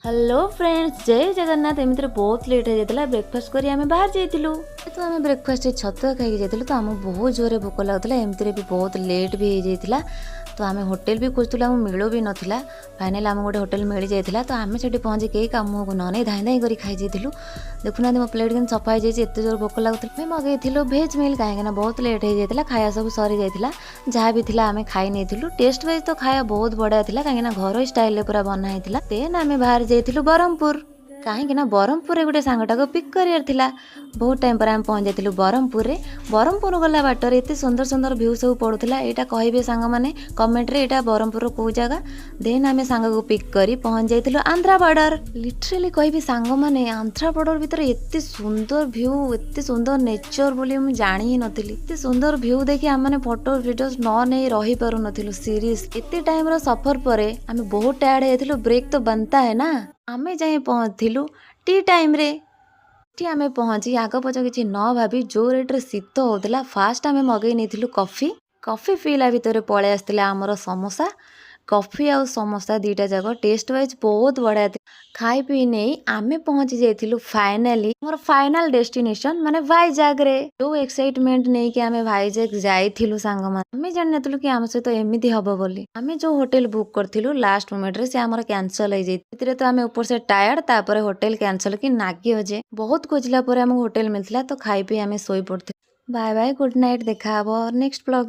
Hello friends, जय जगन्नाथ। एमती बहुत लेट हो जाता ब्रेकफास्ट करी आम बाहर जाइलु। तो आम ब्रेकफास्ट छतुआ खाई जाइलु। तो आमको बहुत जोरे भोक लगुला। एमती भी बहुत लेट भी हो जाता। तो आम होटेल भी खोजुला, आम मिलू भी नाला। फाइनाल आम गोटे होटेल मिल जाता। तो आम से पहुँची कई कम को न नहीं धाई धाई कर खाई जाइलु। देखुना मो प्लेट के सफा हो एत जोर भोक लगुला। मगेलु भेज मिल कहीं बहुत लेट हो जाता। खाया सब सरी जाता। जहाँ भी था आम खाई नहीं। टेस्ट वाइज तो खाया बहुत बढ़िया था कहीं घर स्टाइल पूरा बनाई। देन आम बाहर जाइलु ब्रह्मपुर। कहीं ब्रह्मपुर गोटे सांगटा को पिक कर बहुत टाइम पर आम पहुँच जाइलु ब्रह्मपुर। ब्रह्मपुर गला बाटर एत सुंदर सुंदर भ्यू सब पड़ूला। यहाँ कहे सांग मैंने कमेंट रे यहाँ ब्रह्मपुर कौ जगह। देन आम सांग को पिक कर पहुँच जाइलु आंध्रा बॉर्डर। लिटराली कहि सांग मैंने आंध्रा बॉर्डर भीतर एत सुंदर भ्यू, एत सुंदर नेचर बोली मुझे जानी ही नथिली। एत सुंदर भ्यू देखि आम मैंने फोटो वीडियोस न नहीं रही पारु नथिलु। सीरीज एत टाइम रो सफर पर आम बहुत टायर्ड हेथिलु। ब्रेक तो बनता है ना। आमे जाए पहुँचलु टी टाइम रे। आम पहुँची आग पछ किसी न भाभी जो रेट्रे शीत होता फास्ट आम मगई नहीं कॉफी। कॉफी पीला भितर पलि आसला आमर समोसा। कॉफी आउ समोसा दीटा जाक टेस्ट वाइज बहुत बढ़िया था। खाई पी नहीं आमे पहुँची जाइलु फाइनाली मोर फाइनाल डेस्टिनेशन माने vizag रे। जो एक्साइटमेंट नहीं कि आमे vizag जाइथिलु सांग माने जानि नथिलु कि आम सहित एमिति हबो बोली। आमे जो होटल बुक करथिलु लास्ट मोमेंट रे से हमर कैंसल हो जाइतिरे। तो आमे ऊपर से टायर्ड तापर होटल कैंसल कि नागी जे बहुत खोजला पर हमको होटल मिलथिला। तो खाई पी आमे सोई पड़थिलु। Bye bye, good night. देखा हबो नेक्स्ट ब्लॉग।